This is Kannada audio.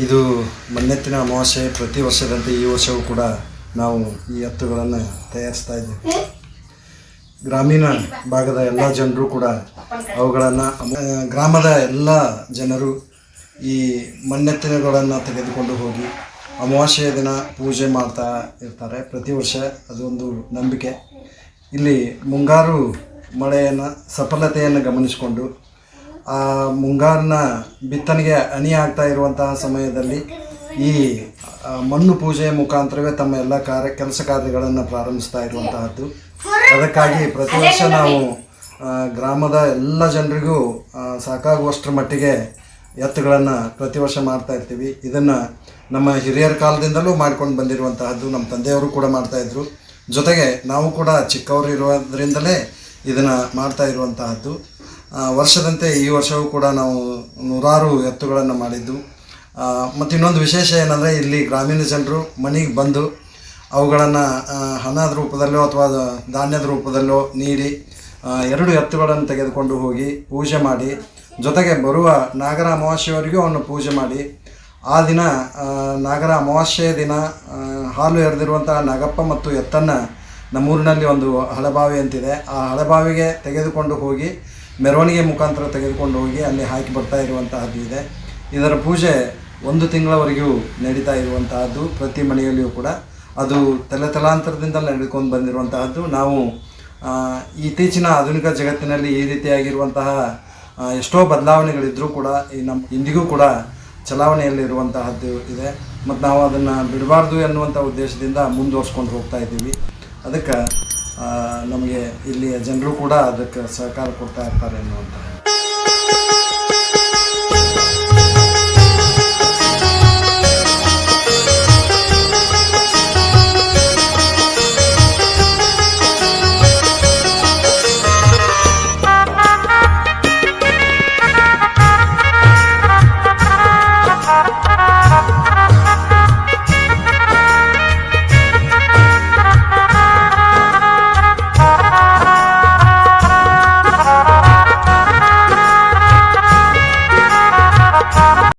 ಇದು ಮಣ್ಣೆತ್ತಿನ ಅಮಾವಾಸ್ಯೆ ಪ್ರತಿ ವರ್ಷದಂತೆ ಈ ವರ್ಷವೂ ಕೂಡ ನಾವು ಈ ಎತ್ತುಗಳನ್ನು ತಯಾರಿಸ್ತಾ ಇದ್ದೀವಿ. ಗ್ರಾಮೀಣ ಭಾಗದ ಎಲ್ಲ ಜನರು ಕೂಡ ಅವುಗಳನ್ನು ಗ್ರಾಮದ ಎಲ್ಲ ಜನರು ಈ ಮಣ್ಣೆತ್ತಿನಗಳನ್ನು ತೆಗೆದುಕೊಂಡು ಹೋಗಿ ಅಮಾವಾಸ್ಯೆಯ ದಿನ ಪೂಜೆ ಮಾಡ್ತಾ ಇರ್ತಾರೆ. ಪ್ರತಿ ವರ್ಷ ಅದೊಂದು ನಂಬಿಕೆ. ಇಲ್ಲಿ ಮುಂಗಾರು ಮಳೆಯನ್ನು ಸಫಲತೆಯನ್ನು ಗಮನಿಸಿಕೊಂಡು ಆ ಮುಂಗಾರಿನ ಬಿತ್ತನೆಗೆ ಅಣಿ ಆಗ್ತಾ ಇರುವಂತಹ ಸಮಯದಲ್ಲಿ ಈ ಮಣ್ಣು ಪೂಜೆಯ ಮುಖಾಂತರವೇ ತಮ್ಮ ಎಲ್ಲ ಕೆಲಸ ಕಾರ್ಯಗಳನ್ನು ಪ್ರಾರಂಭಿಸ್ತಾ ಇರುವಂತಹದ್ದು. ಅದಕ್ಕಾಗಿ ಪ್ರತಿ ವರ್ಷ ನಾವು ಗ್ರಾಮದ ಎಲ್ಲ ಜನರಿಗೂ ಸಾಕಾಗುವಷ್ಟರ ಮಟ್ಟಿಗೆ ಎತ್ತುಗಳನ್ನು ಪ್ರತಿ ವರ್ಷ ಮಾಡ್ತಾ ಇರ್ತೀವಿ. ಇದನ್ನು ನಮ್ಮ ಹಿರಿಯರ ಕಾಲದಿಂದಲೂ ಮಾಡ್ಕೊಂಡು ಬಂದಿರುವಂತಹದ್ದು. ನಮ್ಮ ತಂದೆಯವರು ಕೂಡ ಮಾಡ್ತಾಯಿದ್ರು. ಜೊತೆಗೆ ನಾವು ಕೂಡ ಚಿಕ್ಕವರು ಇರೋದ್ರಿಂದಲೇ ಇದನ್ನು ಮಾಡ್ತಾ ಇರುವಂತಹದ್ದು. ವರ್ಷದಂತೆ ಈ ವರ್ಷವೂ ಕೂಡ ನಾವು ನೂರಾರು ಎತ್ತುಗಳನ್ನು ಮಾಡಿದ್ದು. ಮತ್ತು ಇನ್ನೊಂದು ವಿಶೇಷ ಏನಂದರೆ, ಇಲ್ಲಿ ಗ್ರಾಮೀಣ ಜನರು ಮನೆಗೆ ಬಂದು ಅವುಗಳನ್ನು ಹಣದ ರೂಪದಲ್ಲೋ ಅಥವಾ ಧಾನ್ಯದ ರೂಪದಲ್ಲೋ ನೀಡಿ 2 ಎತ್ತುಗಳನ್ನು ತೆಗೆದುಕೊಂಡು ಹೋಗಿ ಪೂಜೆ ಮಾಡಿ, ಜೊತೆಗೆ ಬರುವ ನಾಗರ ಅಮಾವಾಸ್ಯೆಯವರೆಗೂ ಅವನ್ನು ಪೂಜೆ ಮಾಡಿ, ಆ ದಿನ ನಾಗರ ಅಮಾವಾಸ್ಯೆಯ ದಿನ ಹಾಲು ಎರೆದಿರುವಂತಹ ನಾಗಪ್ಪ ಮತ್ತು ಎತ್ತನ್ನು ನಮ್ಮೂರಿನಲ್ಲಿ ಒಂದು ಹಳೆಬಾವಿ ಅಂತಿದೆ, ಆ ಹಳೆಬಾವಿಗೆ ತೆಗೆದುಕೊಂಡು ಹೋಗಿ ಮೆರವಣಿಗೆ ಮುಖಾಂತರ ತೆಗೆದುಕೊಂಡು ಹೋಗಿ ಅಲ್ಲಿ ಹಾಕಿ ಬರ್ತಾ ಇರುವಂತಹದ್ದು ಇದೆ. ಇದರ ಪೂಜೆ 1 ತಿಂಗಳವರೆಗೂ ನಡೀತಾ ಇರುವಂತಹದ್ದು. ಪ್ರತಿ ಮನೆಯಲ್ಲಿಯೂ ಕೂಡ ಅದು ತಲಾಂತರದಿಂದ ನಡೆದುಕೊಂಡು ಬಂದಿರುವಂತಹದ್ದು. ನಾವು ಇತ್ತೀಚಿನ ಆಧುನಿಕ ಜಗತ್ತಿನಲ್ಲಿ ಈ ರೀತಿಯಾಗಿರುವಂತಹ ಎಷ್ಟೋ ಬದಲಾವಣೆಗಳಿದ್ದರೂ ಕೂಡ ಇಂದಿಗೂ ಕೂಡ ಚಲಾವಣೆಯಲ್ಲಿರುವಂತಹದ್ದು ಇದೆ. ಮತ್ತು ನಾವು ಅದನ್ನು ಬಿಡಬಾರ್ದು ಎನ್ನುವಂಥ ಉದ್ದೇಶದಿಂದ ಮುಂದುವರ್ಸ್ಕೊಂಡು ಹೋಗ್ತಾ ಇದ್ದೀವಿ. ಅದಕ್ಕೆ ನಮಗೆ ಇಲ್ಲಿಯ ಜನರು ಕೂಡ ಅದಕ್ಕೆ ಸಹಕಾರ ಕೊಡ್ತಾ ಇರ್ತಾರೆ ಎನ್ನುವಂಥ